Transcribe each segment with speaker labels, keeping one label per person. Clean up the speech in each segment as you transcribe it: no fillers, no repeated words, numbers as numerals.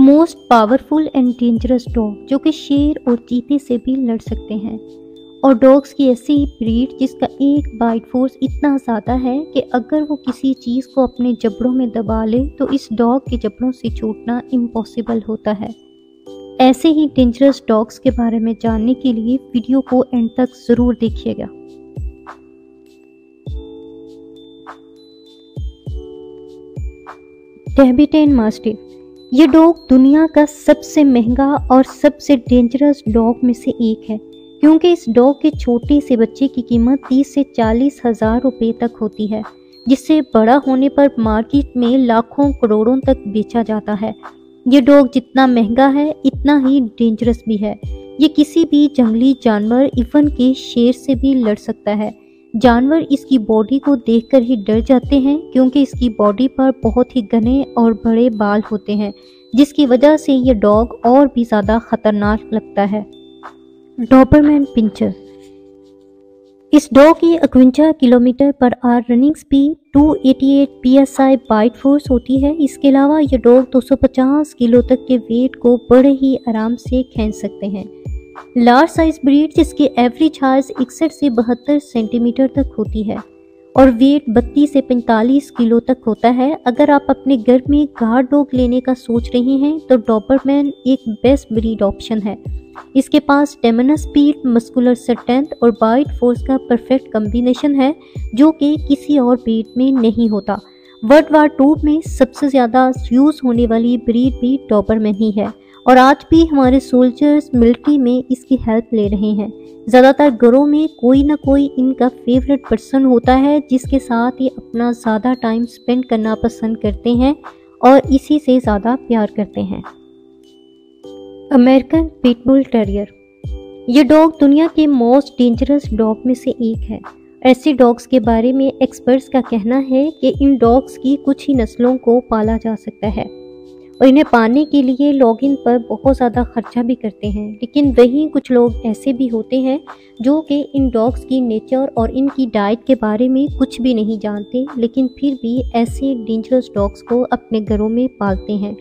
Speaker 1: Most powerful and dangerous dog जो कि शेर और चीते से भी लड़ सकते हैं। और डॉग्स की ऐसी ब्रीड जिसका एक बाइट फोर्स इतना ज़्यादा है कि अगर वो किसी चीज़ को अपने जबड़ों में दबा ले तो इस डॉग के जबड़ों से छूटना इम्पॉसिबल होता है। ऐसे ही डेंजरस डॉग्स के बारे में जानने के लिए वीडियो को एंड तक ज़रूर देखिएगा। टिबेटन मास्टिफ, ये डॉग दुनिया का सबसे महंगा और सबसे डेंजरस डॉग में से एक है, क्योंकि इस डॉग के छोटे से बच्चे की कीमत 30 से 40 हज़ार रुपये तक होती है, जिससे बड़ा होने पर मार्केट में लाखों करोड़ों तक बेचा जाता है। ये डॉग जितना महंगा है इतना ही डेंजरस भी है। ये किसी भी जंगली जानवर इवन के शेर से भी लड़ सकता है। जानवर इसकी बॉडी को देखकर ही डर जाते हैं, क्योंकि इसकी बॉडी पर बहुत ही घने और बड़े बाल होते हैं, जिसकी वजह से ये डॉग और भी ज़्यादा खतरनाक लगता है। डॉबरमैन पिंचर, इस डॉग की 51 kilometre per hour running speed 288 psi bite force होती है। इसके अलावा ये डॉग 250 किलो तक के वेट को बड़े ही आराम से खींच सकते हैं। लार्ज साइज ब्रीड जिसकी एवरेज हाइट 61 से 72 सेंटीमीटर तक होती है और वेट 32 से 45 किलो तक होता है। अगर आप अपने घर में गार्ड डॉग लेने का सोच रहे हैं तो डॉबरमैन एक बेस्ट ब्रीड ऑप्शन है। इसके पास स्टेमिना, स्पीड, मस्कुलर स्ट्रेंथ और बाइट फोर्स का परफेक्ट कॉम्बिनेशन है, जो कि किसी और ब्रीड में नहीं होता। वर्ल्ड वार 2 में सबसे ज़्यादा यूज़ होने वाली ब्रीड भी डॉबरमैन ही है और आज भी हमारे सोल्जर्स मिलिट्री में इसकी हेल्प ले रहे हैं। ज़्यादातर घरों में कोई ना कोई इनका फेवरेट पर्सन होता है जिसके साथ ये अपना ज़्यादा टाइम स्पेंड करना पसंद करते हैं और इसी से ज़्यादा प्यार करते हैं। अमेरिकन पिटबुल टेरियर, ये डॉग दुनिया के मोस्ट डेंजरस डॉग में से एक है। ऐसे डॉग्स के बारे में एक्सपर्ट्स का कहना है कि इन डॉग्स की कुछ ही नस्लों को पाला जा सकता है और इन्हें पालने के लिए लोग इन पर बहुत ज़्यादा खर्चा भी करते हैं। लेकिन वहीं कुछ लोग ऐसे भी होते हैं जो कि इन डॉग्स की नेचर और इनकी डाइट के बारे में कुछ भी नहीं जानते, लेकिन फिर भी ऐसे डेंजरस डॉग्स को अपने घरों में पालते हैं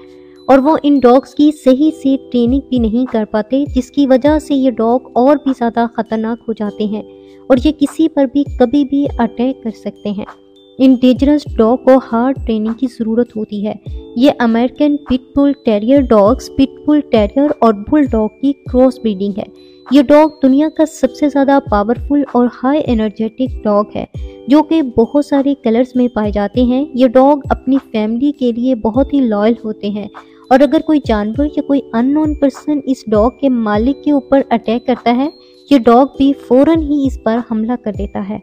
Speaker 1: और वो इन डॉग्स की सही से ट्रेनिंग भी नहीं कर पाते, जिसकी वजह से ये डॉग और भी ज़्यादा ख़तरनाक हो जाते हैं और ये किसी पर भी कभी भी अटैक कर सकते हैं। इन डेंजरस डॉग को हार्ड ट्रेनिंग की ज़रूरत होती है। ये American pitbull terrier dogs pitbull terrier और बुल डॉग की क्रॉस ब्रीडिंग है। ये डॉग दुनिया का सबसे ज़्यादा पावरफुल और हाई एनर्जेटिक डॉग है, जो कि बहुत सारे कलर्स में पाए जाते हैं। ये डॉग अपनी फैमिली के लिए बहुत ही लॉयल होते हैं और अगर कोई जानवर या कोई अननोन पर्सन इस डॉग के मालिक के ऊपर अटैक करता है, ये डॉग भी फौरन ही इस पर हमला कर देता है।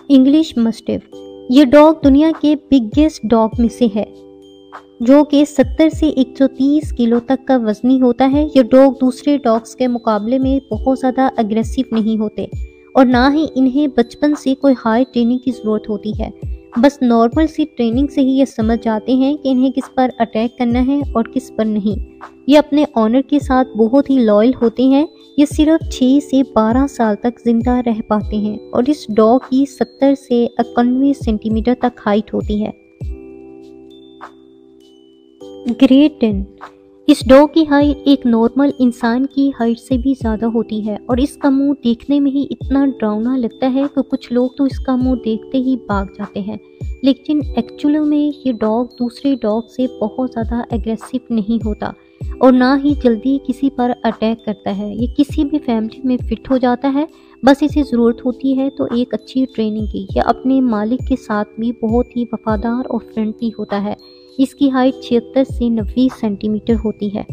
Speaker 1: इंग्लिश मस्टिफ, ये डॉग दुनिया के बिगेस्ट डॉग में से है, जो कि 70 से 130 किलो तक का वजनी होता है। ये डॉग दूसरे डॉग्स के मुकाबले में बहुत ज़्यादा अग्रेसिव नहीं होते और ना ही इन्हें बचपन से कोई हाई ट्रेनिंग की ज़रूरत होती है। बस नॉर्मल सी ट्रेनिंग से ही ये समझ जाते हैं कि इन्हें किस पर अटैक करना है और किस पर नहीं। ये अपने ऑनर के साथ बहुत ही लॉयल होते हैं। ये सिर्फ 6 से 12 साल तक जिंदा रह पाते हैं और इस डॉग की 70 से 91 सेंटीमीटर तक हाइट होती है। ग्रेट डेन, इस डॉग की हाइट एक नॉर्मल इंसान की हाइट से भी ज़्यादा होती है और इसका मुंह देखने में ही इतना डरावना लगता है कि कुछ लोग तो इसका मुंह देखते ही भाग जाते हैं, लेकिन एक्चुअली में ये डॉग दूसरे डॉग से बहुत ज़्यादा एग्रेसिव नहीं होता और ना ही जल्दी किसी पर अटैक करता है। ये किसी भी फैमिली में फिट हो जाता है, बस इसे ज़रूरत होती है तो एक अच्छी ट्रेनिंग की। यह अपने मालिक के साथ भी बहुत ही वफादार और फ्रेंडली होता है। इसकी हाइट 76 से 90 सेंटीमीटर होती है।